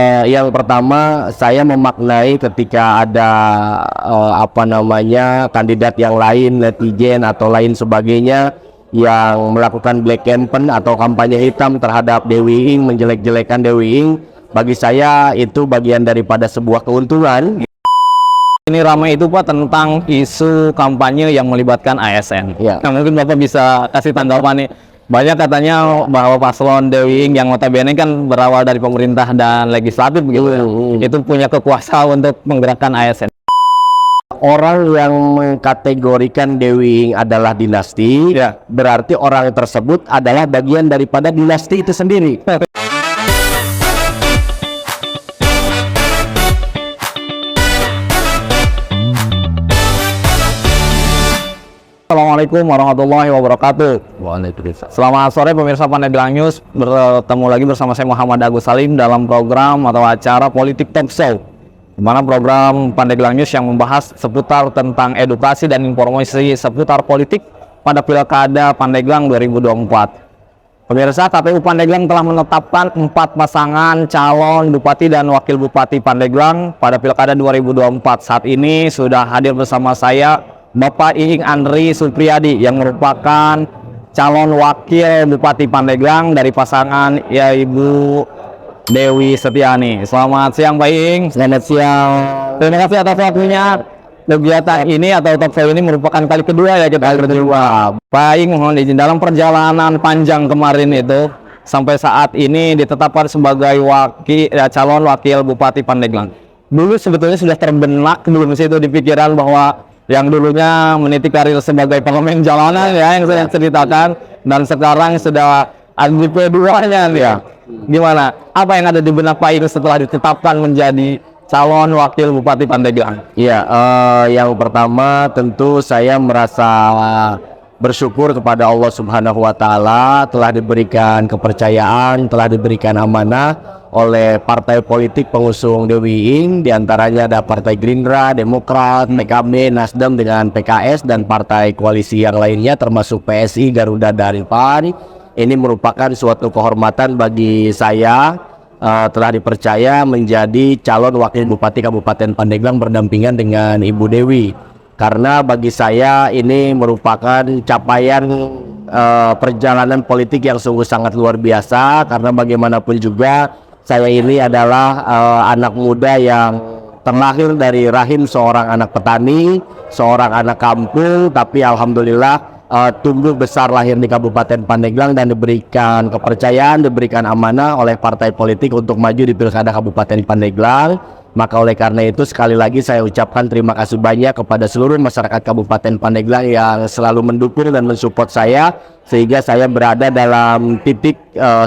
Yang pertama, saya memaknai ketika ada kandidat yang lain, netizen atau lain sebagainya yang melakukan black campaign atau kampanye hitam terhadap Dewi Ing, menjelek-jelekan Dewi Ing. Bagi saya itu bagian daripada sebuah keuntungan. Ini ramai itu Pak tentang isu kampanye yang melibatkan ASN. Ya. Nah, mungkin Bapak bisa kasih tanggapan nih. Banyak katanya bahwa paslon Dewi Ing yang notabene kan berawal dari pemerintah dan legislatif begitu. Itu punya kekuasaan untuk menggerakkan ASN. Orang yang mengkategorikan Dewi Ing adalah dinasti, Ya. berarti orang tersebut adalah bagian daripada dinasti itu sendiri. Assalamualaikum warahmatullahi wabarakatuh. Waalaikumsalam. Selamat sore pemirsa Pandeglang News. Bertemu lagi bersama saya Muhammad Agus Salim dalam program atau acara Politik Talk Show, di mana program Pandeglang News yang membahas seputar tentang edukasi dan informasi seputar politik pada Pilkada Pandeglang 2024. Pemirsa, KPU Pandeglang telah menetapkan 4 pasangan calon Bupati dan Wakil Bupati Pandeglang pada Pilkada 2024. Saat ini sudah hadir bersama saya Bapak Iing Andri Supriyadi yang merupakan calon wakil Bupati Pandeglang dari pasangan ya Ibu Dewi Setiani. Selamat siang Pak Iing. Selamat siang. Terima kasih atas waktunya. Kegiatan ini atau talk show ini merupakan kali kedua ya kita berdua. Pak Iing, mohon izin, dalam perjalanan panjang kemarin itu sampai saat ini ditetapkan sebagai calon wakil Bupati Pandeglang. Dulu sebetulnya sudah terbenak belum sih itu di pikiran bahwa yang dulunya meniti karir sebagai pengamen jalanan ya yang saya ceritakan, dan sekarang sudah ada di P2-nya ya. Gimana? Apa yang ada di benak Pak Iing setelah ditetapkan menjadi calon wakil Bupati Pandeglang? Iya, yang pertama tentu saya merasa bersyukur kepada Allah Subhanahu wa Ta'ala telah diberikan kepercayaan, telah diberikan amanah oleh partai politik pengusung Dewi Ing, diantaranya ada Partai Gerindra, Demokrat, PKB, Nasdem dengan PKS, dan partai koalisi yang lainnya termasuk PSI, Garuda, dan PAN. Ini merupakan suatu kehormatan bagi saya telah dipercaya menjadi calon wakil Bupati Kabupaten Pandeglang berdampingan dengan Ibu Dewi. Karena bagi saya ini merupakan capaian perjalanan politik yang sungguh sangat luar biasa, karena bagaimanapun juga saya ini adalah anak muda yang terlahir dari rahim seorang anak petani, seorang anak kampung, tapi alhamdulillah tumbuh besar lahir di Kabupaten Pandeglang dan diberikan kepercayaan, diberikan amanah oleh partai politik untuk maju di Pilkada Kabupaten Pandeglang. Maka oleh karena itu sekali lagi saya ucapkan terima kasih banyak kepada seluruh masyarakat Kabupaten Pandeglang yang selalu mendukung dan mensupport saya, sehingga saya berada dalam titik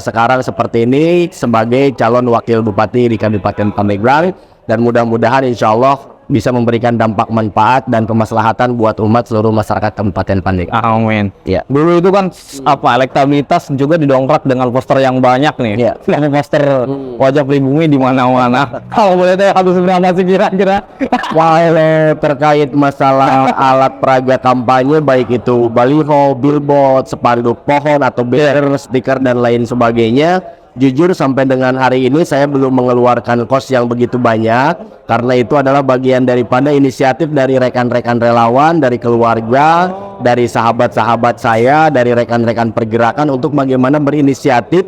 sekarang seperti ini sebagai calon wakil bupati di Kabupaten Pandeglang, dan mudah-mudahan insya Allah bisa memberikan dampak manfaat dan kemaslahatan buat umat seluruh masyarakat Kabupaten Pandeglang. Amin. Ya. Dulu itu kan elektabilitas juga didongkrak dengan poster yang banyak nih. Ya. Poster wajah pribumi di mana-mana. Kalau boleh tahu harus berapa sih kira-kira? Kalau terkait masalah alat peraga kampanye, baik itu baliho, billboard, spanduk pohon atau banner, stiker dan lain sebagainya, jujur sampai dengan hari ini saya belum mengeluarkan kos yang begitu banyak, karena itu adalah bagian daripada inisiatif dari rekan-rekan relawan, dari keluarga, dari sahabat-sahabat saya, dari rekan-rekan pergerakan untuk bagaimana berinisiatif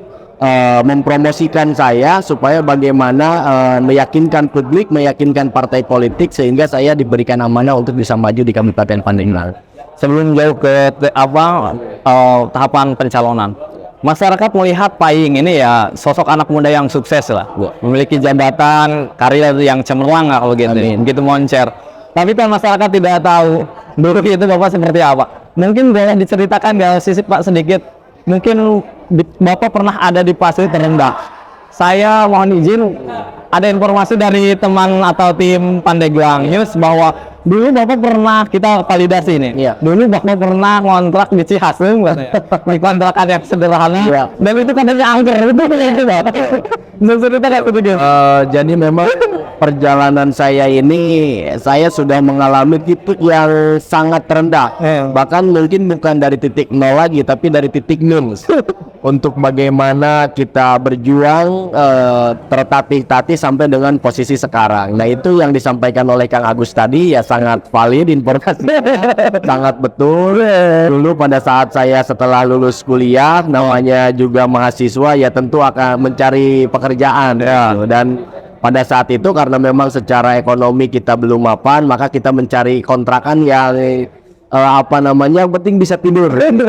mempromosikan saya supaya bagaimana meyakinkan publik, meyakinkan partai politik sehingga saya diberikan amanah untuk bisa maju di Kabupaten Pandeglang. Sebelum jauh ke tahapan pencalonan, masyarakat melihat Pak Iing ini ya sosok anak muda yang sukses lah, memiliki jabatan, karir yang cemerlang lah kalau gitu, begitu moncer. Tapi kan masyarakat tidak tahu dulu itu Bapak seperti apa. Mungkin boleh diceritakan gak sih Pak sedikit? Mungkin Bapak pernah ada di fase terendah. Saya mohon izin, ada informasi dari teman atau tim Pandeglang News bahwa dulu Bapak pernah, kita validasi ini. Iya. Dulu Bapak pernah ngontrak di Cihasem, di kontrakan yang sederhana. Iya. Dan itu kan dari angker itu cerita kayak begitu. Jadi memang perjalanan saya ini saya sudah mengalami titik yang sangat rendah. Bahkan mungkin bukan dari titik nol lagi, tapi dari titik nol. Untuk bagaimana kita berjuang tertatih-tatih sampai dengan posisi sekarang. Nah, itu yang disampaikan oleh Kang Agus tadi ya sangat valid informasi. Sangat betul. Dulu pada saat saya setelah lulus kuliah, namanya juga mahasiswa ya tentu akan mencari pekerjaan gitu. Dan pada saat itu karena memang secara ekonomi kita belum mapan, maka kita mencari kontrakan yang yang penting bisa tidur.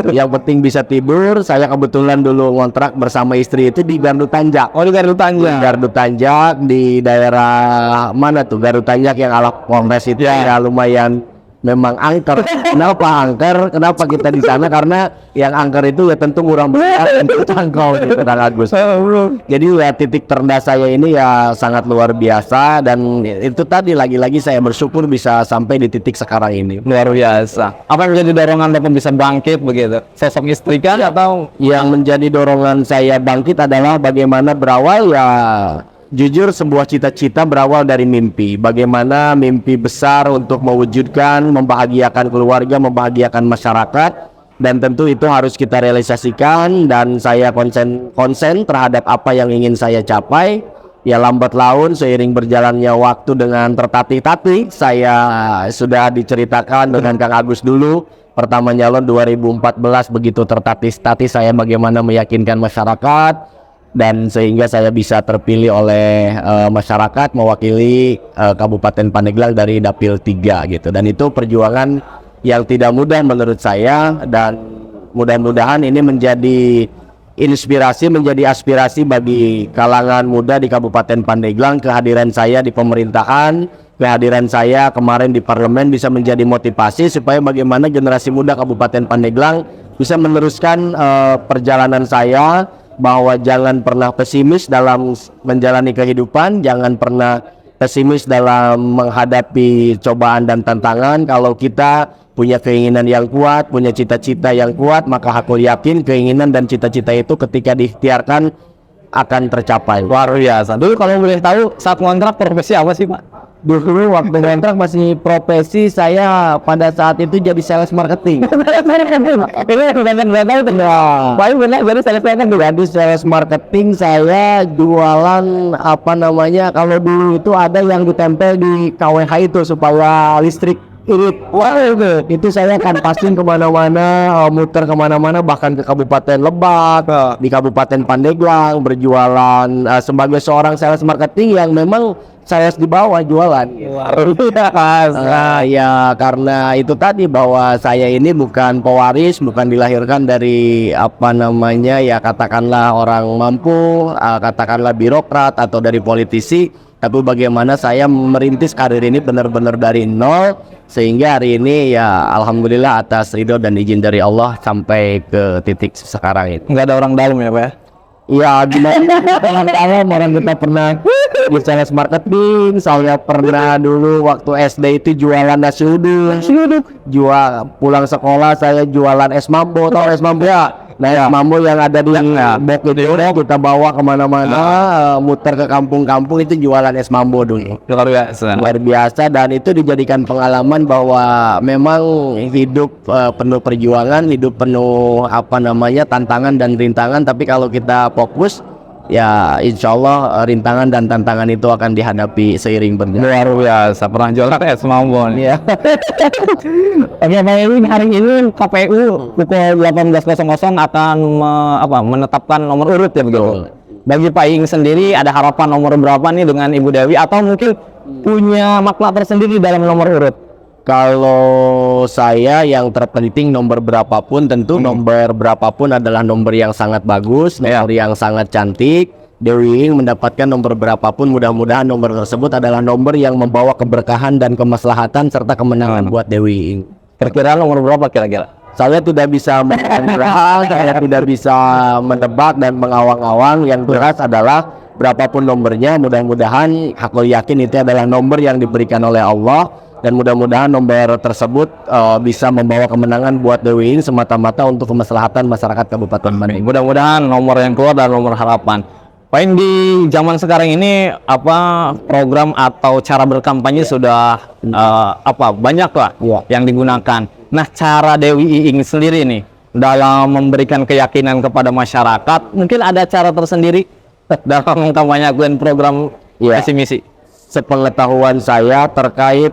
Yang penting bisa tidur. Saya kebetulan dulu ngontrak bersama istri itu di Gardu Tanjak. Oh, di Gardu Tanjak. Gardu Tanjak di daerah mana tuh? Gardu Tanjak yang ala Polres itu ya lumayan memang angker. Kenapa angker? Kenapa kita di sana? Karena yang angker itu ya tentu murah banget untuk jangkau gitu, Kang Agus. Jadi ya titik terendah saya ini ya sangat luar biasa, dan itu tadi lagi-lagi saya bersyukur bisa sampai di titik sekarang ini. Luar biasa. Apa yang menjadi dorongan Bapak bisa bangkit begitu? Sosok istri kan atau yang menjadi dorongan saya bangkit adalah bagaimana berawal ya jujur sebuah cita-cita berawal dari mimpi. Bagaimana mimpi besar untuk mewujudkan, membahagiakan keluarga, membahagiakan masyarakat, dan tentu itu harus kita realisasikan, dan saya konsen terhadap apa yang ingin saya capai. Ya lambat laun seiring berjalannya waktu dengan tertatih-tatih, saya sudah diceritakan dengan Kang Agus dulu. Pertama nyalon 2014 begitu tertatih-tatih saya bagaimana meyakinkan masyarakat, dan sehingga saya bisa terpilih oleh masyarakat mewakili Kabupaten Pandeglang dari Dapil 3 gitu. Dan itu perjuangan yang tidak mudah menurut saya, dan mudah-mudahan ini menjadi inspirasi, menjadi aspirasi bagi kalangan muda di Kabupaten Pandeglang. Kehadiran saya di pemerintahan, kehadiran saya kemarin di parlemen bisa menjadi motivasi supaya bagaimana generasi muda Kabupaten Pandeglang bisa meneruskan perjalanan saya, bahwa jangan pernah pesimis dalam menjalani kehidupan, jangan pernah pesimis dalam menghadapi cobaan dan tantangan. Kalau kita punya keinginan yang kuat, punya cita-cita yang kuat, maka aku yakin keinginan dan cita-cita itu ketika diikhtiarkan akan tercapai. luar biasa? Dulu kalau boleh tahu saat ngontrak profesi apa sih, Pak? Dulu waktu kontrak masih profesi saya pada saat itu jadi sales marketing. Jadi sales marketing saya jualan kalau dulu itu ada yang ditempel di KWH itu supaya listrik irit. Wah itu saya akan pastiin kemana-mana, muter kemana-mana, bahkan ke Kabupaten Lebak, di Kabupaten Pandeglang berjualan sebagai seorang sales marketing yang memang saya di bawah jualan. Ya karena itu tadi bahwa saya ini bukan pewaris, bukan dilahirkan dari ya katakanlah orang mampu, katakanlah birokrat atau dari politisi, tapi bagaimana saya merintis karir ini benar-benar dari nol, sehingga hari ini ya alhamdulillah atas ridho dan izin dari Allah sampai ke titik sekarang ini. Nggak ada orang dalam ya, Pak? Ya gimana orang kita pernah di sales marketing. Saya pernah dulu waktu SD itu jualan nasi uduk, pulang sekolah saya jualan es mambo. Tahu es mambo ya? Nah es mambo yang ada di bok itu kita bawa kemana-mana, muter ke kampung-kampung, itu jualan es mambo dulu. Luar biasa, dan itu dijadikan pengalaman bahwa memang hidup penuh perjuangan, hidup penuh tantangan dan rintangan, tapi kalau kita fokus ya insya Allah rintangan dan tantangan itu akan dihadapi seiring berjalan. Luar biasa, pernah jualan es mambo ya. Oke, hari ini KPU pukul 18.00 akan menetapkan nomor urut ya begitu. Bagi Pak Iing sendiri ada harapan nomor berapa nih dengan Ibu Dewi, atau mungkin punya makna tersendiri dalam nomor urut? Kalau saya yang terpenting nomor berapapun, tentu nomor berapapun adalah nomor yang sangat bagus, nomor yang sangat cantik. Dewi Iing mendapatkan nomor berapapun, mudah-mudahan nomor tersebut adalah nomor yang membawa keberkahan dan kemaslahatan serta kemenangan buat Dewi Iing. Kira-kira nomor berapa kira-kira? Saya tidak bisa menebak, saya tidak bisa menebak dan mengawang-awang. Yang jelas adalah berapapun nomornya, mudah-mudahan aku yakin itu adalah nomor yang diberikan oleh Allah. Dan mudah-mudahan nomor tersebut bisa membawa kemenangan buat Dewi Iing semata-mata untuk kemaslahatan masyarakat Kabupaten Bandung. Mudah-mudahan nomor yang keluar dan nomor harapan. Paling di zaman sekarang ini apa program atau cara berkampanye sudah banyak lah yang digunakan. Nah, cara Dewi Iing sendiri nih dalam memberikan keyakinan kepada masyarakat, mungkin ada cara tersendiri dalam mengkampanyekan program visi misi. Sepengetahuan saya terkait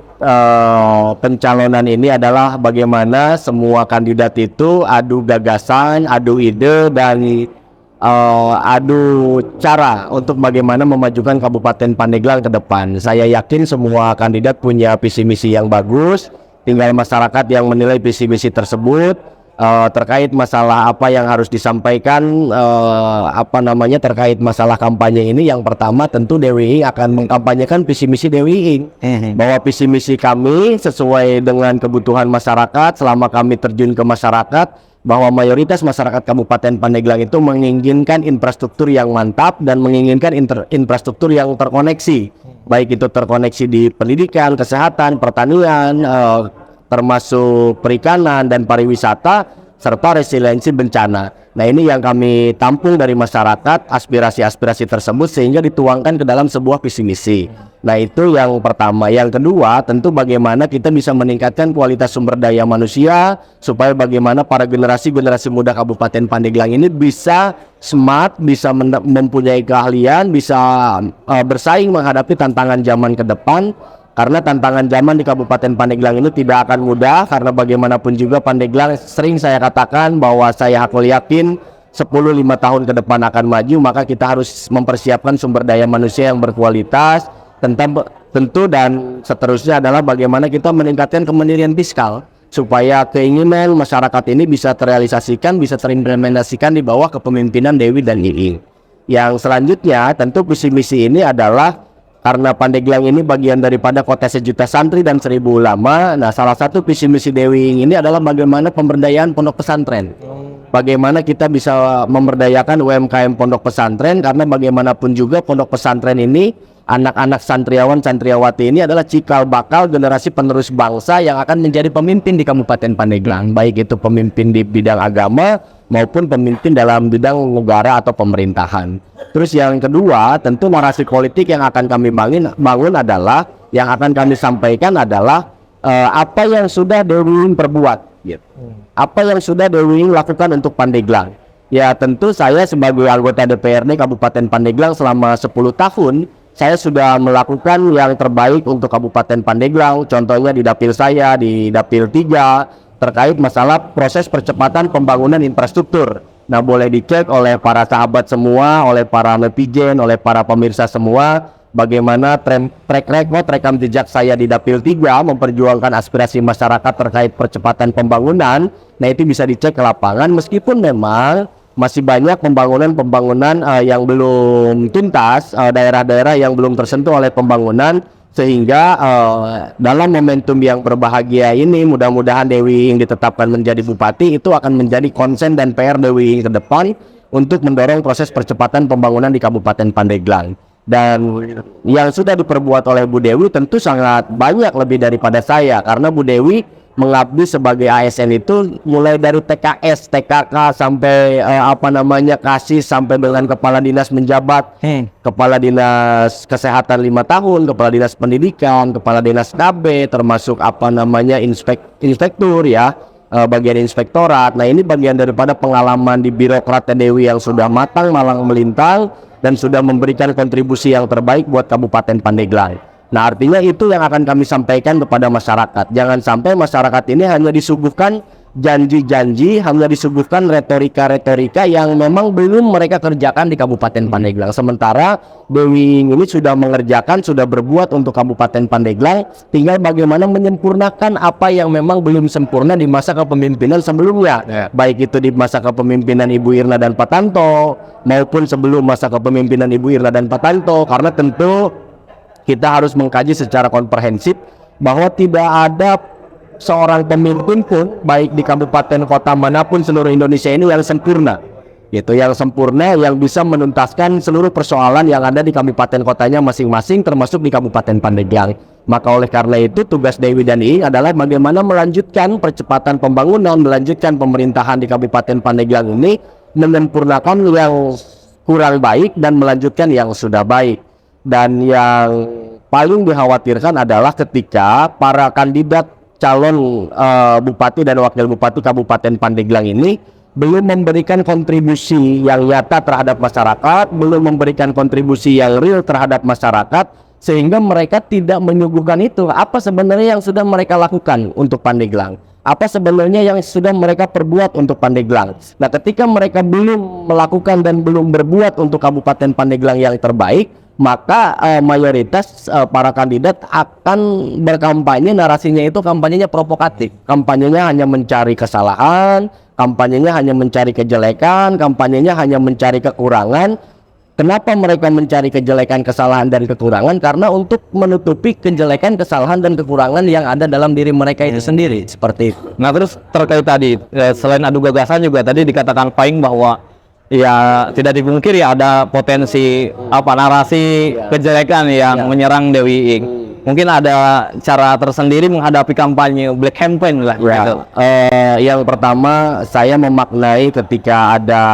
pencalonan ini adalah bagaimana semua kandidat itu adu gagasan, adu ide, dan adu cara untuk bagaimana memajukan Kabupaten Pandeglang ke depan. Saya yakin semua kandidat punya visi misi yang bagus, tinggal masyarakat yang menilai visi misi tersebut. Terkait masalah apa yang harus disampaikan terkait masalah kampanye ini, yang pertama tentu Dewi Iing akan mengkampanyekan visi misi Dewi Iing, bahwa visi misi kami sesuai dengan kebutuhan masyarakat. Selama kami terjun ke masyarakat, bahwa mayoritas masyarakat Kabupaten Pandeglang itu menginginkan infrastruktur yang mantap dan menginginkan infrastruktur yang terkoneksi, baik itu terkoneksi di pendidikan, kesehatan, pertanian, termasuk perikanan dan pariwisata, serta resiliensi bencana. Nah, ini yang kami tampung dari masyarakat, aspirasi-aspirasi tersebut sehingga dituangkan ke dalam sebuah visi misi. Nah, itu yang pertama. Yang kedua, tentu bagaimana kita bisa meningkatkan kualitas sumber daya manusia, supaya bagaimana para generasi muda Kabupaten Pandeglang ini bisa smart, bisa mempunyai keahlian, bisa bersaing menghadapi tantangan zaman ke depan. Karena tantangan zaman di Kabupaten Pandeglang ini tidak akan mudah, karena bagaimanapun juga Pandeglang, sering saya katakan bahwa saya yakin 10-5 tahun ke depan akan maju, maka kita harus mempersiapkan sumber daya manusia yang berkualitas, tentu dan seterusnya adalah bagaimana kita meningkatkan kemandirian fiskal, supaya keinginan masyarakat ini bisa terrealisasikan, bisa terimplementasikan di bawah kepemimpinan Dewi dan Iing. Yang selanjutnya tentu visi misi ini adalah karena Pandeglang ini bagian daripada kota sejuta santri dan 1000 ulama. Nah, salah satu visi misi Dewi Iing ini adalah bagaimana pemberdayaan pondok pesantren. Bagaimana kita bisa memberdayakan UMKM pondok pesantren, karena bagaimanapun juga pondok pesantren ini, anak-anak santriawan santriawati ini adalah cikal bakal generasi penerus bangsa yang akan menjadi pemimpin di Kabupaten Pandeglang, baik itu pemimpin di bidang agama maupun pemimpin dalam bidang negara atau pemerintahan. Terus yang kedua, tentu narasi politik yang akan kami bangun adalah, yang akan kami sampaikan adalah apa yang sudah Dewi Iing perbuat, gitu. Apa yang sudah Dewi Iing lakukan untuk Pandeglang. Ya, tentu saya sebagai anggota DPRD Kabupaten Pandeglang selama 10 tahun, saya sudah melakukan yang terbaik untuk Kabupaten Pandeglang. Contohnya di dapil saya, di dapil 3, terkait masalah proses percepatan pembangunan infrastruktur. Nah, boleh dicek oleh para sahabat semua, oleh para netizen, oleh para pemirsa semua, bagaimana track record, rekam jejak saya di dapil 3 memperjuangkan aspirasi masyarakat terkait percepatan pembangunan. Nah, itu bisa dicek ke lapangan, meskipun memang masih banyak pembangunan yang belum tuntas, daerah-daerah yang belum tersentuh oleh pembangunan, sehingga dalam momentum yang berbahagia ini, mudah-mudahan Dewi Iing ditetapkan menjadi bupati, itu akan menjadi konsen dan PR Dewi Iing ke depan untuk mendorong proses percepatan pembangunan di Kabupaten Pandeglang. Dan yang sudah diperbuat oleh Bu Dewi tentu sangat banyak lebih daripada saya, karena Bu Dewi mengabdi sebagai ASN itu mulai dari TKS, TKK sampai kasih, sampai dengan kepala dinas menjabat, kepala dinas kesehatan 5 tahun, kepala dinas pendidikan, kepala dinas KB, termasuk inspektur ya, bagian inspektorat. Nah, ini bagian daripada pengalaman di birokrat Dewi yang sudah matang, malang melintang, dan sudah memberikan kontribusi yang terbaik buat Kabupaten Pandeglang. Nah, artinya itu yang akan kami sampaikan kepada masyarakat. Jangan sampai masyarakat ini hanya disuguhkan janji-janji, hanya disuguhkan retorika-retorika yang memang belum mereka kerjakan di Kabupaten Pandeglang. Sementara Dewi Iing ini sudah mengerjakan, sudah berbuat untuk Kabupaten Pandeglang. Tinggal bagaimana menyempurnakan apa yang memang belum sempurna di masa kepemimpinan sebelumnya. Baik itu di masa kepemimpinan Ibu Irna dan Pak Tanto, maupun sebelum masa kepemimpinan Ibu Irna dan Pak Tanto. Karena tentu kita harus mengkaji secara komprehensif bahwa tidak ada seorang pemimpin pun, baik di kabupaten kota manapun seluruh Indonesia ini, yang sempurna. Gitu, yang sempurna, yang bisa menuntaskan seluruh persoalan yang ada di kabupaten kotanya masing-masing, termasuk di Kabupaten Pandeglang. Maka oleh karena itu, tugas Dewi dan Iing adalah bagaimana melanjutkan percepatan pembangunan, melanjutkan pemerintahan di Kabupaten Pandeglang ini, menyempurnakan yang kurang baik dan melanjutkan yang sudah baik. Dan yang paling dikhawatirkan adalah ketika para kandidat calon bupati dan wakil bupati Kabupaten Pandeglang ini belum memberikan kontribusi yang nyata terhadap masyarakat, belum memberikan kontribusi yang real terhadap masyarakat, sehingga mereka tidak menyuguhkan itu. Apa sebenarnya yang sudah mereka lakukan untuk Pandeglang? Apa sebenarnya yang sudah mereka perbuat untuk Pandeglang? Nah, ketika mereka belum melakukan dan belum berbuat untuk Kabupaten Pandeglang yang terbaik, maka mayoritas para kandidat akan berkampanye, narasinya itu kampanyenya provokatif. Kampanyenya hanya mencari kesalahan, kampanyenya hanya mencari kejelekan, kampanyenya hanya mencari kekurangan. Kenapa mereka mencari kejelekan, kesalahan, dan kekurangan? Karena untuk menutupi kejelekan, kesalahan, dan kekurangan yang ada dalam diri mereka itu sendiri. Seperti itu. Nah, terus terkait tadi, selain adu gagasan juga tadi dikatakan Paing bahwa ya tidak dipungkiri ada potensi narasi kejelekan yang menyerang Dewi Ing. Mungkin ada cara tersendiri menghadapi kampanye black campaign lah gitu. Yang pertama, saya memaknai ketika ada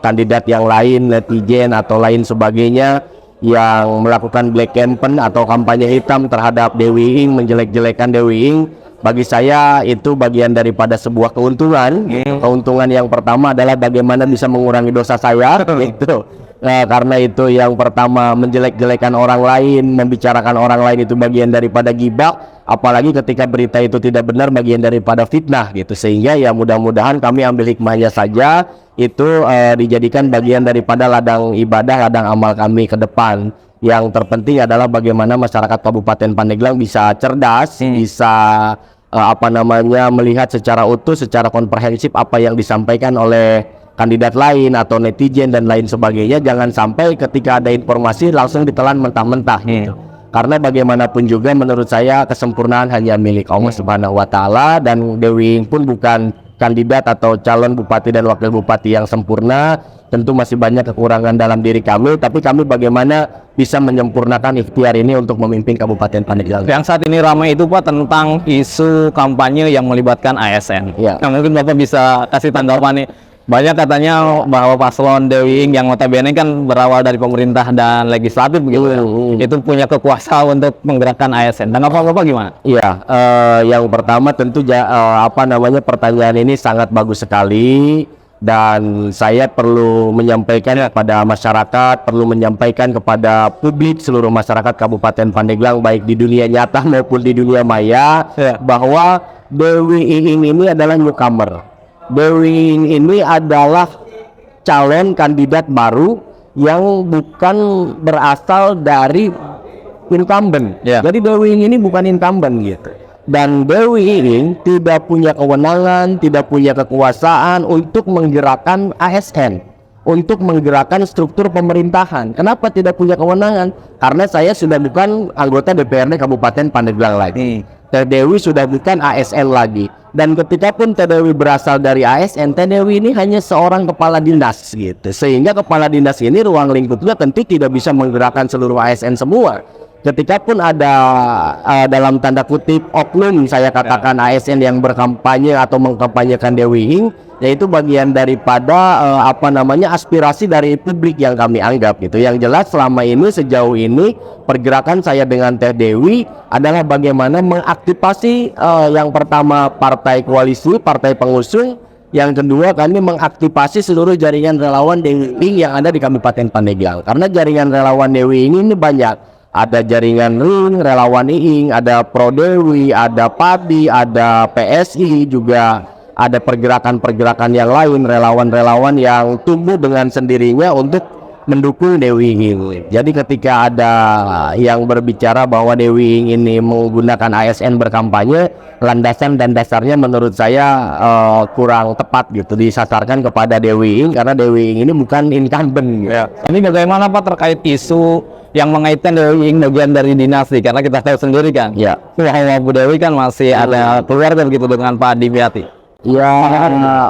kandidat yang lain, netizen atau lain sebagainya yang melakukan black campaign atau kampanye hitam terhadap Dewi Ing, menjelek-jelekan Dewi Ing. Bagi saya itu bagian daripada sebuah keuntungan. Keuntungan yang pertama adalah bagaimana bisa mengurangi dosa saya gitu. Karena itu yang pertama, menjelek-jelekan orang lain, membicarakan orang lain itu bagian daripada ghibah, apalagi ketika berita itu tidak benar bagian daripada fitnah gitu. Sehingga ya mudah-mudahan kami ambil hikmahnya saja, itu dijadikan bagian daripada ladang ibadah, ladang amal kami ke depan. Yang terpenting adalah bagaimana masyarakat Kabupaten Pandeglang bisa cerdas, bisa melihat secara utuh, secara komprehensif apa yang disampaikan oleh kandidat lain atau netizen dan lain sebagainya. Jangan sampai ketika ada informasi langsung ditelan mentah-mentah gitu. Karena bagaimanapun juga menurut saya kesempurnaan hanya milik Allah Subhanahu wa taala, dan Dewi Ing pun bukan kandidat atau calon bupati dan wakil bupati yang sempurna. Tentu masih banyak kekurangan dalam diri kami, tapi kami bagaimana bisa menyempurnakan ikhtiar ini untuk memimpin Kabupaten Pandeglang. Yang saat ini ramai itu Pak tentang isu kampanye yang melibatkan ASN. Ya. Nah, mungkin Bapak bisa kasih tanggapan nih. Banyak katanya bahwa paslon Dewi Ing yang notabene kan berawal dari pemerintah dan legislatif begitu, itu punya kekuasaan untuk menggerakkan ASN. Tanggapan Bapak gimana? Iya, yang pertama tentu pertanyaan ini sangat bagus sekali. Dan saya perlu menyampaikan kepada masyarakat, perlu menyampaikan kepada publik, seluruh masyarakat Kabupaten Pandeglang, baik di dunia nyata maupun di dunia maya, bahwa Dewi Ing ini adalah newcomer. Dewi Ing ini adalah calon kandidat baru yang bukan berasal dari incumbent. Jadi Dewi Ing ini bukan incumbent gitu. Dan Dewi Ing tidak punya kewenangan, tidak punya kekuasaan untuk menggerakkan ASN, untuk menggerakkan struktur pemerintahan. Kenapa tidak punya kewenangan? Karena saya sudah bukan anggota DPRD Kabupaten Pandeglang lagi. Teh Dewi sudah bukan ASN lagi. Dan ketika pun Teh Dewi berasal dari ASN, Teh Dewi ini hanya seorang kepala dinas gitu. Sehingga kepala dinas ini ruang lingkupnya tentu tidak bisa menggerakkan seluruh ASN semua. Ketika pun ada dalam tanda kutip oknum, saya katakan ASN yang berkampanye atau mengkampanyekan Dewi Ing, yaitu bagian daripada aspirasi dari publik yang kami anggap gitu. Yang jelas selama ini, sejauh ini pergerakan saya dengan Teh Dewi adalah bagaimana mengaktifasi yang pertama partai koalisi, partai pengusung. Yang kedua, kami mengaktifasi seluruh jaringan relawan Dewi Ing yang ada di Kabupaten Pandeglang. Karena jaringan relawan Dewi Ing ini banyak. Ada jaringan Ring, relawan Iing, ada Pro Dewi, ada PADI, ada PSI, juga ada pergerakan-pergerakan yang lain, relawan-relawan yang tumbuh dengan sendirinya untuk mendukung Dewi Ing. Jadi ketika ada yang berbicara bahwa Dewi Ing ini menggunakan ASN berkampanye, landasan dan dasarnya menurut saya kurang tepat gitu, disasarkan kepada Dewi Ing, karena Dewi Ing ini bukan incumbent. Ini bagaimana Pak terkait isu yang mengaitkan Dewi Ing bagian dari dinasti, karena kita tahu sendiri kan, bahwa Bu Dewi kan masih ada keluarga begitu dengan Pak Dimyati. Ya,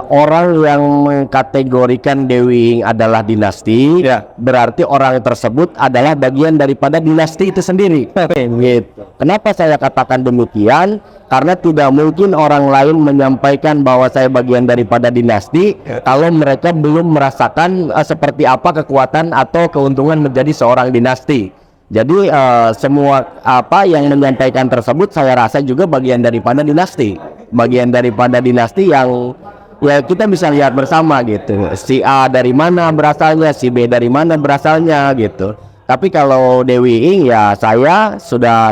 orang yang mengkategorikan Dewi Ing adalah dinasti, Ya. berarti orang tersebut adalah bagian daripada dinasti itu sendiri. Gitu. Kenapa saya katakan demikian? Karena tidak mungkin orang lain menyampaikan bahwa saya bagian daripada dinasti kalau mereka belum merasakan seperti apa kekuatan atau keuntungan menjadi seorang dinasti. Jadi semua apa yang menyampaikan tersebut saya rasa juga bagian daripada dinasti. Bagian daripada dinasti yang ya kita bisa lihat bersama gitu. Si A dari mana berasalnya, si B dari mana berasalnya gitu. Tapi kalau Dewi Ing ya saya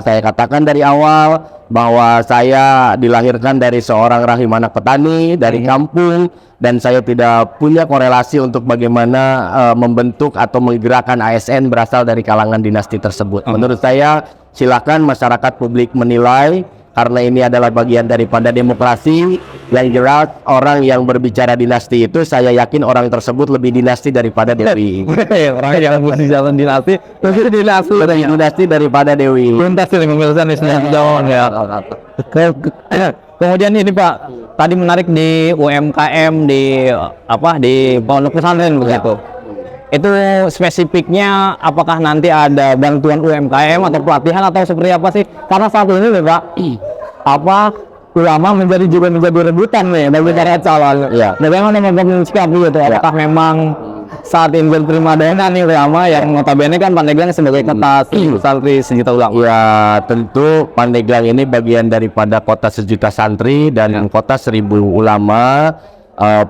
katakan dari awal bahwa saya dilahirkan dari seorang rahim anak petani dari kampung, dan saya tidak punya korelasi untuk bagaimana membentuk atau menggerakkan ASN berasal dari kalangan dinasti tersebut. Menurut saya silakan masyarakat publik menilai, karena ini adalah bagian daripada demokrasi. Yang jelas orang yang berbicara dinasti itu saya yakin orang tersebut lebih dinasti daripada Dewi Ing. Orang yang mesti jalan dinasti, lebih dinasti. Lebih dinasti daripada Dewi Ing. Tuntas ini pemirsa nih daun ya. Kemudian ini Pak, tadi menarik di UMKM di pondok pesantren begitu. Itu spesifiknya apakah nanti ada bantuan UMKM atau pelatihan atau seperti apa sih? Karena saat ini Pak, ulama menjadi rebutan nih dari para calon. Iya. Bagaimana membangun sikap gitu? Apakah memang saat ini berterima dana nih ulama yang notabene kan Pandeglang sebagai kota santri sejuta ulama? Ya tentu Pandeglang ini bagian daripada kota sejuta santri dan kota 1000 ulama.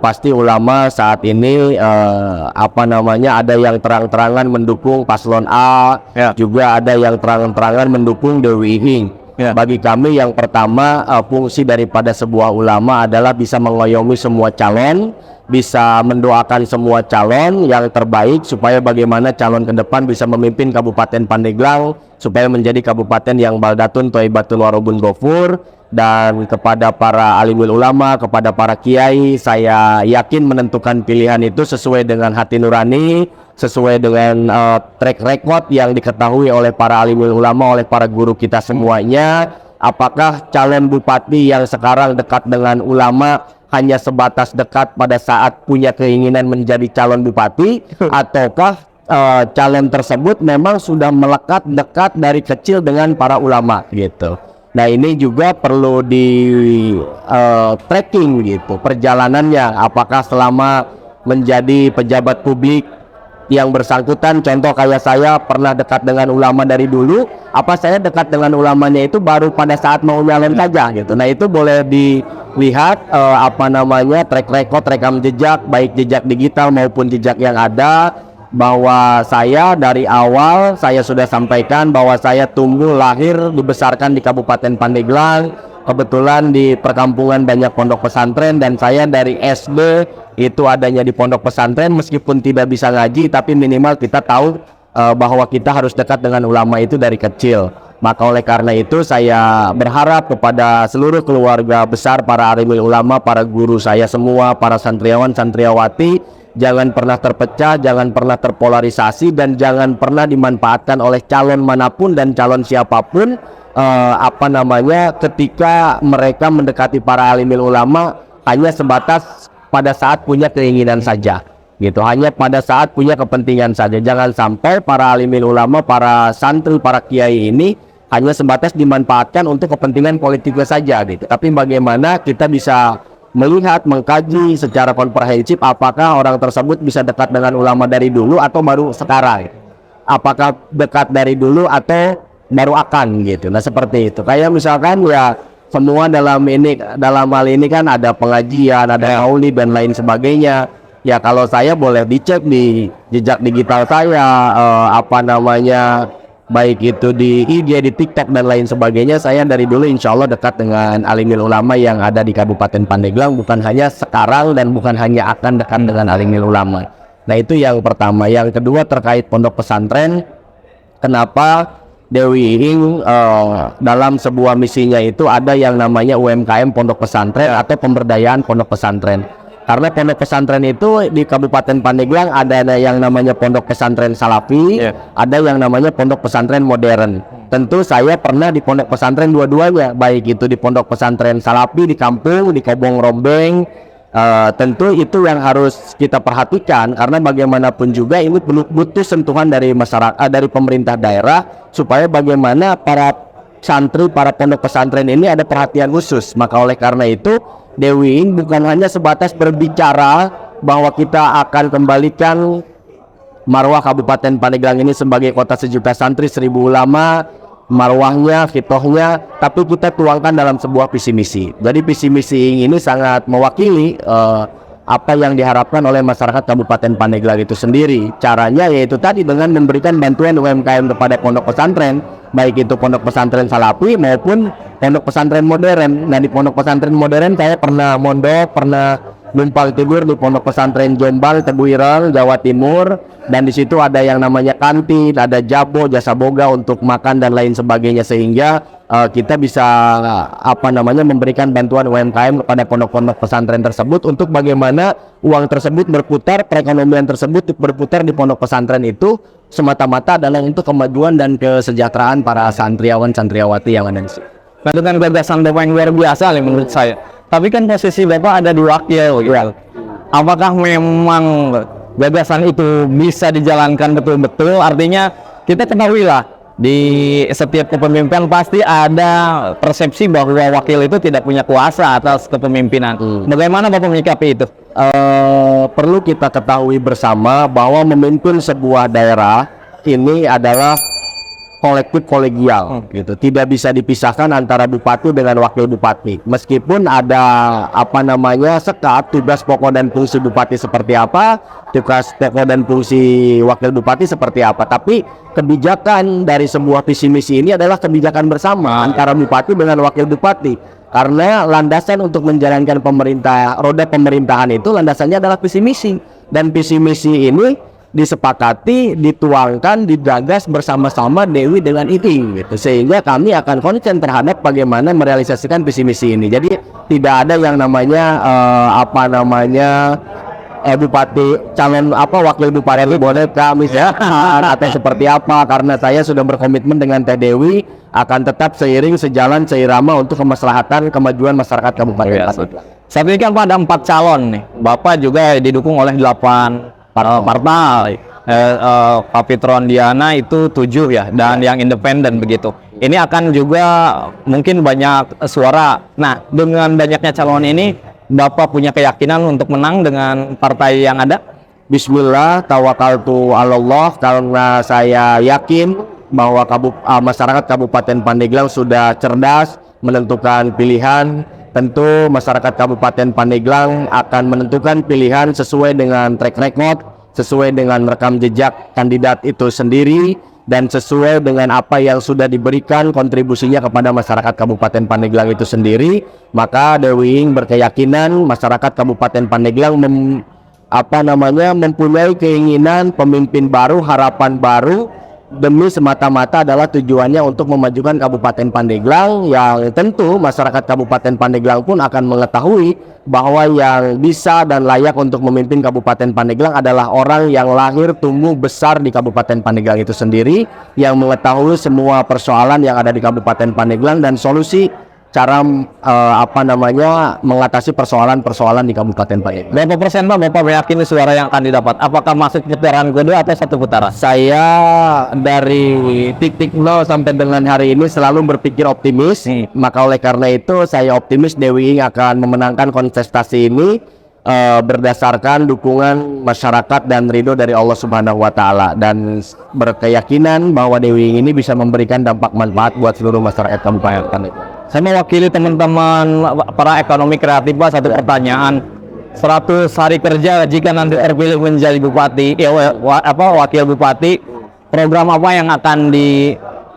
Pasti ulama saat ini ada yang terang-terangan mendukung paslon A, juga ada yang terang-terangan mendukung Dewi Ing. Bagi kami yang pertama, fungsi daripada sebuah ulama adalah bisa mengayomi semua calon, bisa mendoakan semua calon yang terbaik supaya bagaimana calon ke depan bisa memimpin Kabupaten Pandeglang supaya menjadi kabupaten yang baldatun thayyibatun warobun ghafur. Dan kepada para alimul ulama, kepada para kiai, saya yakin menentukan pilihan itu sesuai dengan hati nurani, sesuai dengan track record yang diketahui oleh para alimul ulama, oleh para guru kita semuanya. Apakah calon bupati yang sekarang dekat dengan ulama hanya sebatas dekat pada saat punya keinginan menjadi calon bupati, ataukah calon tersebut memang sudah melekat dekat dari kecil dengan para ulama gitu. Nah ini juga perlu di tracking gitu perjalanannya, apakah selama menjadi pejabat publik yang bersangkutan, contoh kayak saya pernah dekat dengan ulama dari dulu, apa saya dekat dengan ulamanya itu baru pada saat mau nyalon saja gitu. Nah itu boleh dilihat track record, rekam jejak, baik jejak digital maupun jejak yang ada, bahwa saya dari awal saya sudah sampaikan bahwa saya tumbuh, lahir, dibesarkan di Kabupaten Pandeglang. Kebetulan di perkampungan banyak pondok pesantren, dan saya dari SD itu adanya di pondok pesantren. Meskipun tidak bisa ngaji, tapi minimal kita tahu bahwa kita harus dekat dengan ulama itu dari kecil. Maka oleh karena itu saya berharap kepada seluruh keluarga besar para alimul ulama, para guru saya semua, para santriawan santriawati, jangan pernah terpecah, jangan pernah terpolarisasi, dan jangan pernah dimanfaatkan oleh calon manapun dan calon siapapun ketika mereka mendekati para alimul ulama hanya sebatas pada saat punya keinginan saja gitu, hanya pada saat punya kepentingan saja. Jangan sampai para alimul ulama, para santri, para kiai ini hanya sebatas dimanfaatkan untuk kepentingan politiknya saja gitu. Tapi bagaimana kita bisa melihat, mengkaji secara komprehensif apakah orang tersebut bisa dekat dengan ulama dari dulu atau baru sekarang, apakah dekat dari dulu atau baru akan gitu. Nah seperti itu, kayak misalkan ya semua dalam hal ini kan ada pengajian, ada maulid dan lain sebagainya. Ya kalau saya boleh dicek di jejak digital saya, baik itu di IG, di TikTok dan lain sebagainya, saya dari dulu insya Allah dekat dengan alimul ulama yang ada di Kabupaten Pandeglang, bukan hanya sekarang dan bukan hanya akan dekat dengan alimul ulama. Nah itu yang pertama. Yang kedua terkait pondok pesantren, kenapa Dewi Ing dalam sebuah misinya itu ada yang namanya UMKM pondok pesantren atau pemberdayaan pondok pesantren. Karena pondok pesantren itu di Kabupaten Pandeglang ada yang namanya pondok pesantren Salafi, ada yang namanya pondok pesantren modern. tentu saya pernah di pondok pesantren dua-duanya, baik itu di pondok pesantren Salapi di kampung, di Kobong Rombeng. Tentu itu yang harus kita perhatikan, karena bagaimanapun juga ini butuh sentuhan dari masyarakat, dari pemerintah daerah, supaya bagaimana para santri, para pondok pesantren ini ada perhatian khusus. Maka oleh karena itu Dewi bukan hanya sebatas berbicara bahwa kita akan kembalikan marwah Kabupaten Pandeglang ini sebagai kota sejuta santri, 1000 ulama, marwahnya, fitohnya, tapi kita tuangkan dalam sebuah visi misi. Jadi visi misi ini sangat mewakili apa yang diharapkan oleh masyarakat Kabupaten Pandeglang itu sendiri. Caranya yaitu tadi dengan memberikan bantuan UMKM kepada pondok pesantren, baik itu pondok pesantren Salapi maupun pondok pesantren modern. Nah, di pondok pesantren modern saya pernah mondok, pernah numpang tidur di pondok pesantren Jombang, Teguireng, Jawa Timur, dan di situ ada yang namanya kantin, ada jabo, jasa boga untuk makan dan lain sebagainya, sehingga kita bisa memberikan bantuan UMKM kepada pondok-pondok pesantren tersebut untuk bagaimana uang tersebut berputar, perekonomian tersebut berputar di pondok pesantren itu semata-mata adalah untuk kemajuan dan kesejahteraan para santriawan santriawati yang ada di sini. Nah, dengan gagasan Bapak yang luar biasa menurut saya. Tapi kan posisi Bapak ada di wakil, apakah memang gagasan itu bisa dijalankan betul-betul? Artinya kita ketahui lah, di setiap kepemimpinan pasti ada persepsi bahwa wakil itu tidak punya kuasa atas kepemimpinan. Bagaimana Bapak menyikapi itu? Perlu kita ketahui bersama bahwa memimpin sebuah daerah ini adalah kolektif kolegial, gitu. Tidak bisa dipisahkan antara bupati dengan wakil bupati. Meskipun ada sekat tugas pokok dan fungsi bupati seperti apa, tugas pokok dan fungsi wakil bupati seperti apa, tapi kebijakan dari sebuah visi misi ini adalah kebijakan bersama antara bupati dengan wakil bupati. Karena landasan untuk menjalankan roda pemerintahan itu landasannya adalah visi misi, dan visi misi ini disepakati, dituangkan, digagas bersama-sama Dewi dengan itu, gitu. Sehingga kami akan konsen terhadap bagaimana merealisasikan visi misi ini. Jadi tidak ada yang namanya bupati calon wakil bupati boleh kami atau seperti apa, karena saya sudah berkomitmen dengan Teh Dewi akan tetap seiring, sejalan, seirama untuk kemaslahatan kemajuan masyarakat Kabupaten Pandeglang. Saat ini kan Pak ada 4 calon nih, Bapak juga didukung oleh 8 partai, Kapitron Diana itu 7 ya, dan yang independen begitu. Ini akan juga mungkin banyak suara. Nah, dengan banyaknya calon ini, Bapak punya keyakinan untuk menang dengan partai yang ada? Bismillah, tawakaltu Allah, karena saya yakin bahwa masyarakat Kabupaten Pandeglang sudah cerdas menentukan pilihan. Tentu masyarakat Kabupaten Pandeglang akan menentukan pilihan sesuai dengan track record, sesuai dengan rekam jejak kandidat itu sendiri, dan sesuai dengan apa yang sudah diberikan kontribusinya kepada masyarakat Kabupaten Pandeglang itu sendiri. Maka Dewi berkeyakinan masyarakat Kabupaten Pandeglang mempunyai keinginan pemimpin baru, harapan baru, demi semata-mata adalah tujuannya untuk memajukan Kabupaten Pandeglang, yang tentu masyarakat Kabupaten Pandeglang pun akan mengetahui bahwa yang bisa dan layak untuk memimpin Kabupaten Pandeglang adalah orang yang lahir tumbuh besar di Kabupaten Pandeglang itu sendiri, yang mengetahui semua persoalan yang ada di Kabupaten Pandeglang dan solusi cara mengatasi persoalan-persoalan di Kabupaten Pandeglang. Berapa persen Bapak meyakini suara yang akan didapat? Apakah masuk putaran kedua atau 1 putaran? Saya dari titik 0 sampai dengan hari ini selalu berpikir optimis. Maka oleh karena itu saya optimis Dewi akan memenangkan kontestasi ini berdasarkan dukungan masyarakat dan ridho dari Allah Subhanahu wa Ta'ala, dan berkeyakinan bahwa Dewi ini bisa memberikan dampak manfaat buat seluruh masyarakat Kabupaten Pandeglang. Saya mewakili teman-teman para ekonomi kreatif, Pak, satu pertanyaan. 100 hari kerja jika nanti terpilih menjadi bupati, wakil bupati, program apa yang akan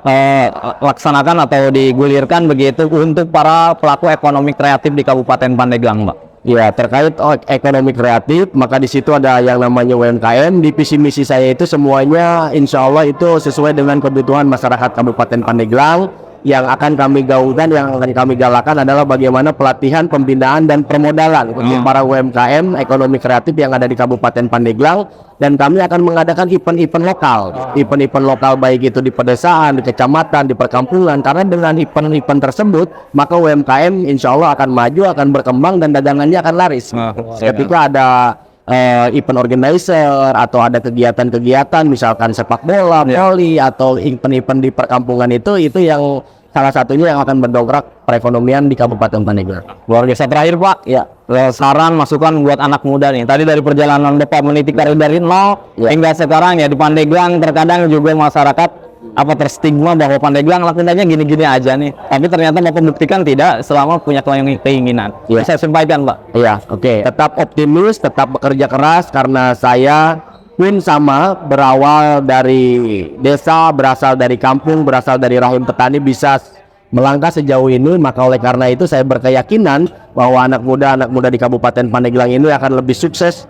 dilaksanakan atau digulirkan begitu untuk para pelaku ekonomi kreatif di Kabupaten Pandeglang, Pak? Ya, terkait ekonomi kreatif, maka di situ ada yang namanya UMKM. Di visi misi saya itu semuanya insya Allah itu sesuai dengan kebutuhan masyarakat Kabupaten Pandeglang. yang akan kami gaungkan, yang akan kami galakan adalah bagaimana pelatihan, pembinaan dan permodalan untuk para UMKM ekonomi kreatif yang ada di Kabupaten Pandeglang, dan kami akan mengadakan event-event lokal, event-event lokal baik itu di pedesaan, di kecamatan, di perkampungan, karena dengan event-event tersebut maka UMKM insya Allah akan maju, akan berkembang dan dagangannya akan laris. Ketika ada event organizer atau ada kegiatan-kegiatan misalkan sepak bola, voli atau event-event di perkampungan itu yang salah satunya yang akan mendongkrak perekonomian di Kabupaten Pandeglang. Luar biasa. Terakhir Pak, Ya, saran masukan buat anak muda nih. Tadi dari perjalanan Bapak meniti karir dari nol hingga sekarang ya di Pandeglang, terkadang juga masyarakat terstigma bahwa Pandeglang lakukannya gini-gini aja nih. Tapi ternyata Bapak buktikan tidak, selama punya keinginan. Saya sampaikan Pak. iya, oke. Tetap optimis, tetap bekerja keras, karena saya pun sama, berawal dari desa, berasal dari kampung, berasal dari rahim petani, bisa melangkah sejauh ini. Maka oleh karena itu saya berkeyakinan bahwa anak muda di Kabupaten Pandeglang ini akan lebih sukses,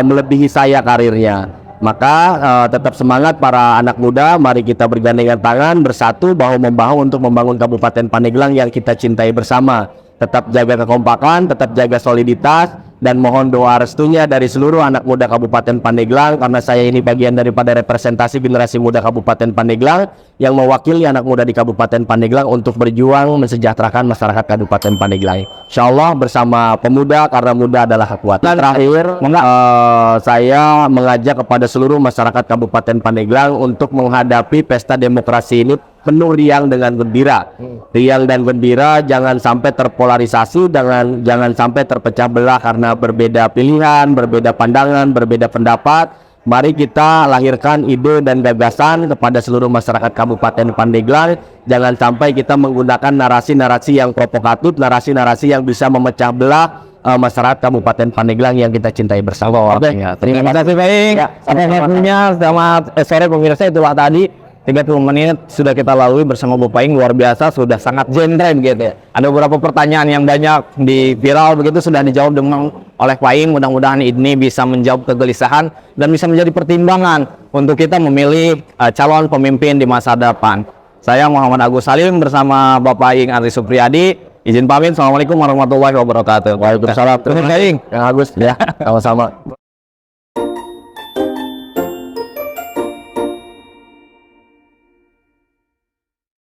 melebihi saya karirnya. Maka tetap semangat para anak muda, mari kita bergandengan tangan, bersatu bahu-membahu untuk membangun Kabupaten Pandeglang yang kita cintai bersama. Tetap jaga kekompakan, tetap jaga soliditas, dan mohon doa restunya dari seluruh anak muda Kabupaten Pandeglang, karena saya ini bagian daripada representasi generasi muda Kabupaten Pandeglang yang mewakili anak muda di Kabupaten Pandeglang untuk berjuang mensejahterakan masyarakat Kabupaten Pandeglang. Insya Allah bersama pemuda, karena muda adalah kekuatan. Terakhir, saya mengajak kepada seluruh masyarakat Kabupaten Pandeglang untuk menghadapi pesta demokrasi ini penuh riang dengan gembira. Riang dan gembira, jangan sampai terpolarisasi, jangan sampai terpecah belah karena berbeda pilihan, berbeda pandangan, berbeda pendapat. Mari kita lahirkan ide dan gagasan kepada seluruh masyarakat Kabupaten Pandeglang. Jangan sampai kita menggunakan narasi-narasi yang provokatif, narasi-narasi yang bisa memecah belah masyarakat Kabupaten Pandeglang yang kita cintai bersama. Terima kasih Pak. Selamat sore pemirsa, itulah tadi 30 menit sudah kita lalui bersama Bapak Ing, luar biasa, sudah sangat genre gitu ya. Ada beberapa pertanyaan yang banyak di viral begitu sudah dijawab dengan oleh Pak Ing. Mudah-mudahan ini bisa menjawab kegelisahan dan bisa menjadi pertimbangan untuk kita memilih calon pemimpin di masa depan. Saya Muhammad Agus Salim bersama Bapak Ing Andri Supriyadi. Izin pamit. Assalamualaikum warahmatullahi wabarakatuh. Waalaikumsalam. Terima kasih Ing. Kang Agus, ya, sama-sama.